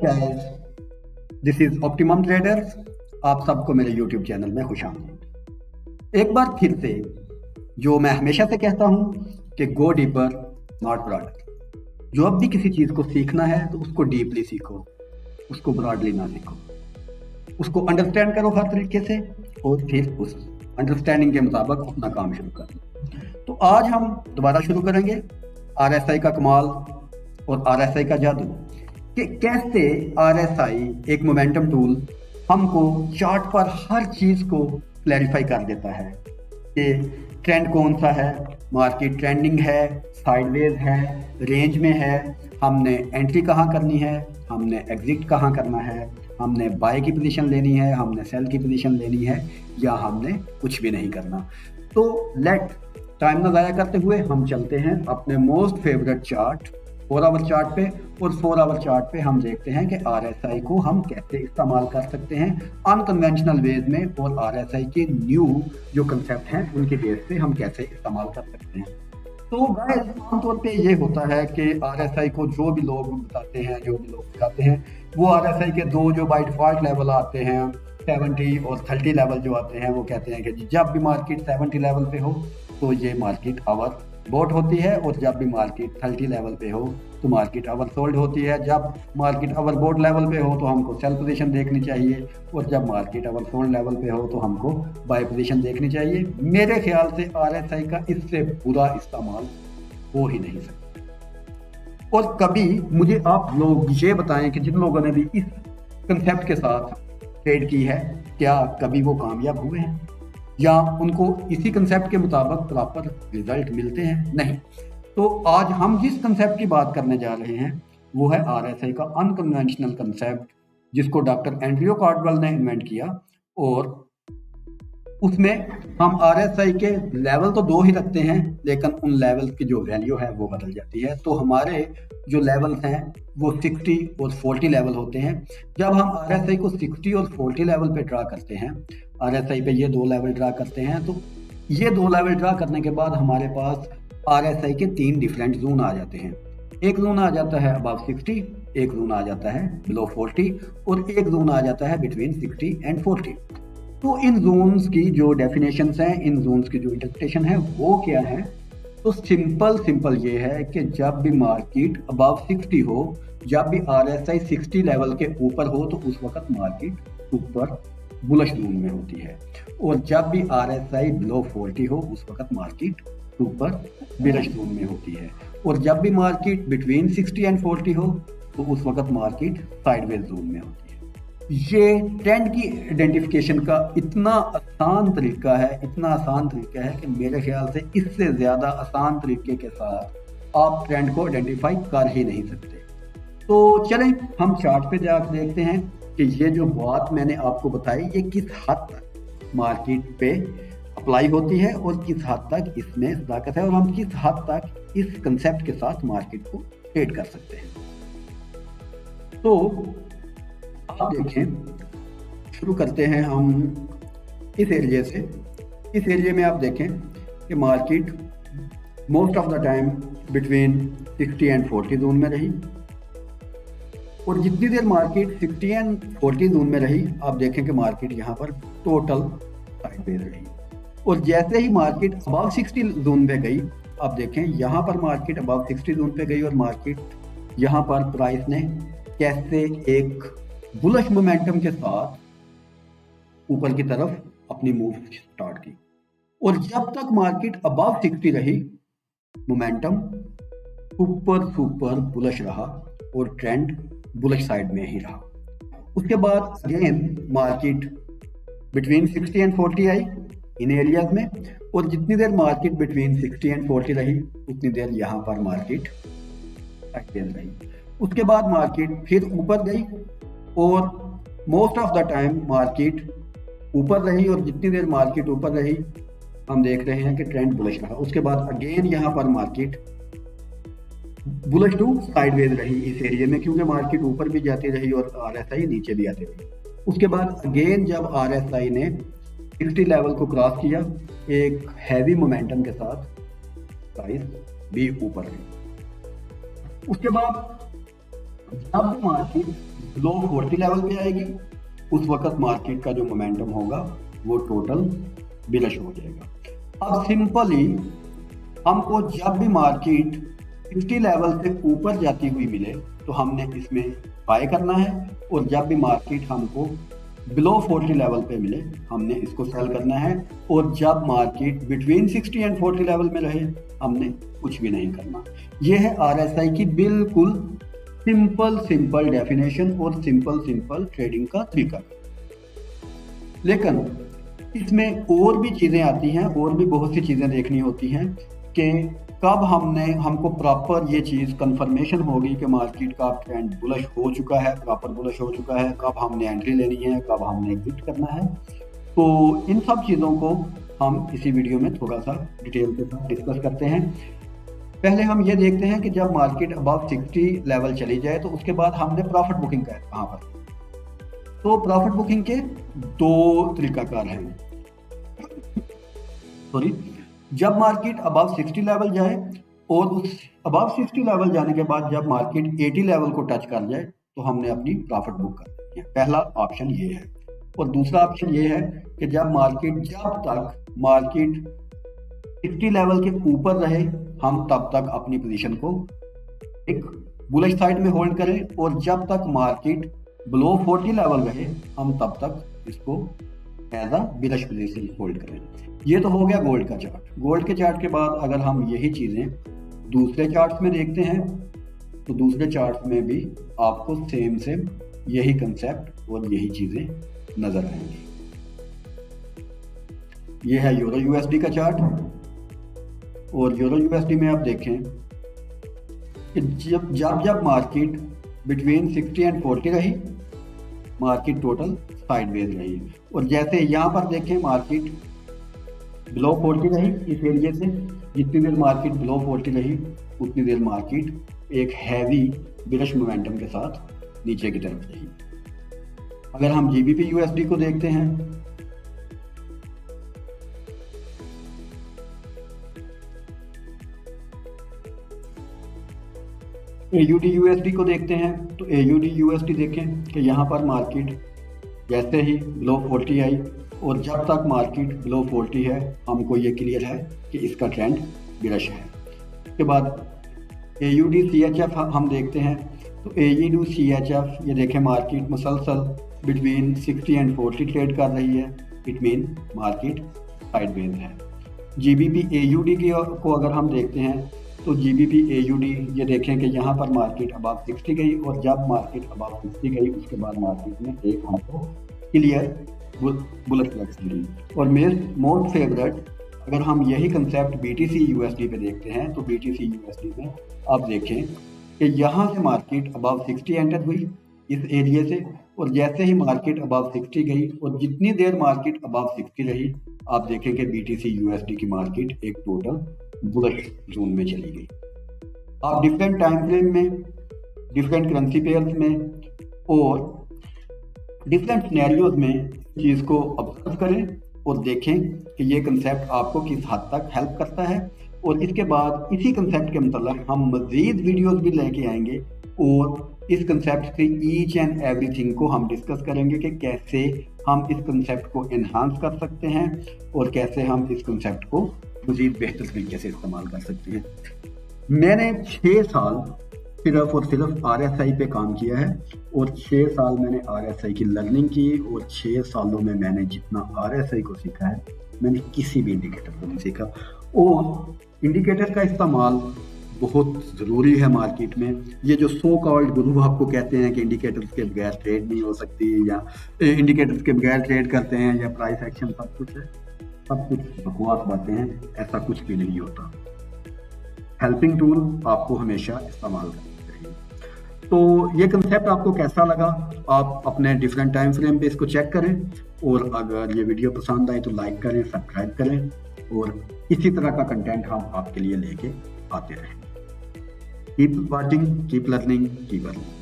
Guys, this is optimum traders. आप सबको मेरे यूट्यूब चैनल में खुश आमदीद। एक बार फिर से जो मैं हमेशा से कहता हूँ कि गो डीपर नॉट ब्रॉडर। जो अब भी किसी चीज़ को सीखना है तो उसको डीपली सीखो, उसको ब्रॉडली ना सीखो। उसको अंडरस्टैंड करो हर तरीके से और फिर उस अंडरस्टैंडिंग के मुताबिक अपना काम शुरू करो। तो आज हम दोबारा शुरू करेंगे आरएसआई का कमाल और आरएसआई का जादू, कि कैसे आरएसआई एक मोमेंटम टूल हमको चार्ट पर हर चीज़ को क्लैरिफाई कर देता है कि ट्रेंड कौन सा है, मार्केट ट्रेंडिंग है, साइडवेज है, रेंज में है, हमने एंट्री कहाँ करनी है, हमने एग्जिट कहाँ करना है, हमने बाय की पोजीशन लेनी है, हमने सेल की पोजीशन लेनी है, या हमने कुछ भी नहीं करना। तो लेट टाइम ना ज़ाया करते हुए हम चलते हैं अपने most favourite chart 4 our chart पे। और 4 आवर चार्ट पे हम देखते हैं कि आरएसआई को हम कैसे इस्तेमाल कर सकते हैं अनकन्वेंशनल वेज में, और आरएसआई के न्यू जो कंसेप्ट हैं उनके बेस पे हम कैसे इस्तेमाल कर सकते हैं। तो गाइस, आमतौर पे ये होता है कि आरएसआई को जो भी लोग बताते हैं, जो भी लोग सिखाते हैं, वो आरएसआई के दो जो बाय डिफॉल्ट लेवल आते हैं 70 और 30 लेवल जो आते हैं, वो कहते हैं कि जब भी मार्केट 70 लेवल पे हो तो ये मार्केट आवर बोट होती है, और जब भी मार्केट 30 लेवल पे हो तो मार्केट ओवर सोल्ड होती है। जब मार्केट ओवर बोट लेवल पे हो तो हमको सेल पोजीशन देखनी चाहिए, और जब मार्केट ओवर सोल्ड लेवल पे हो तो हमको बाय पोजीशन देखनी चाहिए। मेरे ख्याल से आरएसआई का इससे बुरा इस्तेमाल हो ही नहीं सकता। और कभी मुझे आप लोग ये बताएं कि जिन लोगों ने भी इस कंसेप्ट के साथ ट्रेड की है, क्या कभी वो कामयाब हुए हैं या उनको इसी कंसेप्ट के मुताबिक प्रॉपर रिजल्ट मिलते हैं? नहीं। तो आज हम जिस कंसेप्ट की बात करने जा रहे हैं वो है आरएसआई का अनकन्वेंशनल कंसेप्ट, जिसको डॉक्टर एंड्रयू कार्डवेल ने इन्वेंट किया। और उसमें हम आरएसआई के लेवल तो 2 ही रखते हैं, लेकिन उन लेवल की जो वैल्यू है वो बदल जाती है। तो हमारे जो लेवल्स हैं वो 60 और 40 लेवल होते हैं। जब हम आरएसआई को 60 और 40 लेवल पे ड्रा करते हैं, आरएसआई पे ये 2 लेवल ड्रा करते हैं, तो ये 2 लेवल ड्रा करने के बाद हमारे पास आरएसआई के 3 डिफरेंट जोन आ जाते हैं। एक जोन आ जाता है अबव 60, एक जोन आ जाता है बिलो 40, और एक जोन आ जाता है बिटवीन 60 एंड 40। तो इन जोन्स की जो डेफिनेशंस हैं, इन जोन्स की जो इंटरप्रिटेशन है वो क्या है? तो सिंपल ये है कि जब भी मार्केट अबव 60 हो, जब भी आरएसआई 60 लेवल के ऊपर हो, तो उस वक्त मार्केट ऊपर बुलिश जोन में होती है, और जब भी आरएसआई बिलो 40 हो उस वक्त मार्केट ऊपर बेरिश जोन में होती है, और जब भी मार्केट बिटवीन 60 एंड 40 हो तो उस वक्त मार्केट साइडवेज जोन में होती है। ये ट्रेंड की आइडेंटिफिकेशन का इतना आसान तरीका है, इतना आसान तरीका है कि मेरे ख्याल से इससे ज़्यादा आसान तरीके के साथ आप ट्रेंड को आइडेंटिफाई कर ही नहीं सकते। तो चलें हम चार्ट पे जाकर देखते हैं कि ये जो बात मैंने आपको बताई ये किस हद तक मार्केट पे अप्लाई होती है और किस हद तक इसमें सदाकत है, और हम किस हद तक इस कंसेप्ट के साथ मार्केट को ट्रेड कर सकते हैं। तो आप देखें, शुरू करते हैं हम इस एरिया से। इस एरिया में आप देखें कि market most of the time between 60 and 40 zone में रही, और जितनी देर मार्केट 60 एंड 40 जोन में रही, आप देखें कि मार्केट यहाँ पर टोटल साइडवेज रही। और जैसे ही मार्केट अबव 60 जोन पे गई, आप देखें यहाँ पर मार्केट अबव 60 जोन पे गई, और मार्केट यहाँ पर प्राइस ने कैसे एक बुलिश मोमेंटम के साथ ऊपर की तरफ अपनी मूव स्टार्ट की। और जब तक मार्केट अबव 60 रही, मोमेंटम सुपर बुलिश रहा और ट्रेंड बुलिश साइड में ही रहा। उसके बाद again market between 60 and 40 I in areas में, और जितनी देर मार्केट बिटवीन 60 एंड 40 रही उतनी देर यहाँ पर मार्केट साइडवेज रही। उसके बाद मार्केट फिर ऊपर गई, और most of the time market ऊपर रही, और जितनी देर मार्केट ऊपर रही हम देख रहे हैं कि ट्रेंड बुलिश रहा। उसके बाद अगेन यहाँ पर मार्केट बुलिश टू साइडवेज रही इस एरिया में, क्योंकि मार्केट ऊपर भी जाती रही और आरएसआई नीचे भी आती रही। उसके बाद अगेन जब आरएसआई ने 60 लेवल को क्रॉस किया, एक हैवी मोमेंटम के साथ प्राइस भी ऊपर गई। उसके बाद जब मार्केट बिलो 40 लेवल पे आएगी उस वक्त मार्केट का जो मोमेंटम होगा वो टोटल बिलश हो जाएगा। अब सिंपली हमको जब भी मार्केट 50 लेवल से ऊपर जाती हुई मिले तो हमने इसमें बाय करना है, और जब भी मार्केट हमको बिलो 40 लेवल पे मिले हमने इसको सेल करना है, और जब मार्केट बिटवीन 60 एंड 40 लेवल में रहे हमने कुछ भी नहीं करना। यह है RSI की बिल्कुल सिंपल डेफिनेशन और सिंपल ट्रेडिंग का तरीका। लेकिन इसमें और भी चीज़ें आती हैं, और भी बहुत सी चीज़ें देखनी होती हैं कि कब हमको प्रॉपर ये चीज़ कंफर्मेशन होगी कि मार्केट का ट्रेंड बुलिश हो चुका है, प्रॉपर बुलिश हो चुका है, कब हमने एंट्री लेनी है, कब हमने एग्जिट करना है। तो इन सब चीज़ों को हम इसी वीडियो में थोड़ा सा डिटेल के साथ डिस्कस करते हैं। पहले हम ये देखते हैं कि जब मार्केट अबव 60 लेवल चली जाए तो उसके बाद हमने प्रॉफिट बुकिंग का कहाँ पर। तो प्रॉफिट बुकिंग के दो तरीकाकार हैं। सॉरी, जब मार्केट अबव 60 लेवल जाए और उस अबव 60 लेवल जाने के बाद जब मार्केट 80 लेवल को टच कर जाए तो हमने अपनी प्रॉफिट बुक कर देनी है। पहला ऑप्शन ये है। और दूसरा ऑप्शन ये है कि जब तक मार्केट 60 लेवल के ऊपर रहे हम तब तक अपनी पोजीशन को एक बुलिश साइड में होल्ड करें, और जब तक मार्केट बिलो 40 लेवल रहे हम तब तक इसको एज अ बिलिश पोजीशन होल्ड करें। ये तो हो गया गोल्ड का चार्ट। गोल्ड के चार्ट के बाद अगर हम यही चीज़ें दूसरे चार्ट्स में देखते हैं तो दूसरे चार्ट्स में भी आपको सेम यही कंसेप्ट और यही चीज़ें नज़र आएंगी। ये है यूरो यूएसडी का चार्ट, और यूरो यूएसडी में आप देखें कि जब मार्केट बिटवीन 60 एंड 40 रही मार्केट टोटल साइडवेज रही, और जैसे यहाँ पर देखें मार्केट बिलो 40 रही इस एरिया से, जितनी देर मार्केट बिलो 40 रही उतनी देर मार्केट एक हैवी बिलिश मोमेंटम के साथ नीचे की तरफ रही। अगर हम जीबीपी यूएसडी को देखते हैं AUD USD को देखते हैं तो AUD USD देखें कि यहाँ पर मार्केट जैसे ही बिलो 40 आई, और जब तक मार्केट बिलो 40 है हमको ये क्लियर है कि इसका ट्रेंड बिलिश है। उसके बाद AUD CHF हम देखते हैं तो AUD CHF ये देखें मार्केट मुसलसल बिटवीन 60 एंड 40 ट्रेड कर रही है, इट मीन मार्केट साइडवेज है। GBP AUD को अगर हम देखते हैं तो GBP AUD ये देखें कि यहाँ पर मार्केट अबव 60 गई, और जब मार्केट अबव 60 गई उसके बाद मार्केट में एक हमको क्लियर बुलिश फ्लैग्स मिली। और मेरे मोस्ट फेवरेट अगर हम यही कंसेप्ट BTC USD पे देखते हैं तो BTC USD में आप देखें कि यहाँ से मार्केट अबव 60 एंटर हुई इस एरिया से, और जैसे ही मार्केट अबव 60 गई और जितनी देर मार्केट अबव 60 रही आप देखें कि BTC USD की मार्केट एक टोटल बुलिश जोन में चली गई। आप डिफरेंट टाइम फ्रेम में, डिफरेंट करेंसी पेयर्स में और डिफरेंट सिनेरियोज में चीज़ को ऑब्जर्व करें और देखें कि ये कंसेप्ट आपको किस हद तक हेल्प करता है। और इसके बाद इसी कंसेप्ट के मतलब हम मज़ीद वीडियोस भी लेके आएंगे और इस कंसेप्ट से ईच एंड एवरीथिंग को हम डिस्कस करेंगे कि कैसे हम इस कंसेप्ट को एनहांस कर सकते हैं और कैसे हम इस कंसेप्ट को मज़ीद बेहतर तरीके से इस्तेमाल कर सकते हैं। मैंने 6 साल सिर्फ और सिर्फ RSI पे काम किया है और 6 साल मैंने RSI की लर्निंग की और 6 सालों में मैंने जितना RSI को सीखा है मैंने किसी भी इंडिकेटर को नहीं सीखा। और इंडिकेटर का इस्तेमाल बहुत ज़रूरी है मार्केट में। ये जो सो कॉल्ड गुरु आपको कहते हैं कि इंडिकेटर्स के बगैर ट्रेड नहीं हो सकती या इंडिकेटर्स के बगैर ट्रेड करते हैं या प्राइस एक्शन सब कुछ है, सब कुछ बकवास बातें हैं, ऐसा कुछ भी नहीं होता। हेल्पिंग टूल आपको हमेशा इस्तेमाल करना चाहिए। तो ये कंसेप्ट आपको कैसा लगा आप अपने डिफरेंट टाइम फ्रेम पे इसको चेक करें और अगर ये वीडियो पसंद आए तो लाइक करें, सब्सक्राइब करें और इसी तरह का कंटेंट हम आपके लिए लेके आते रहें। Keep watching, keep learning, keep earning.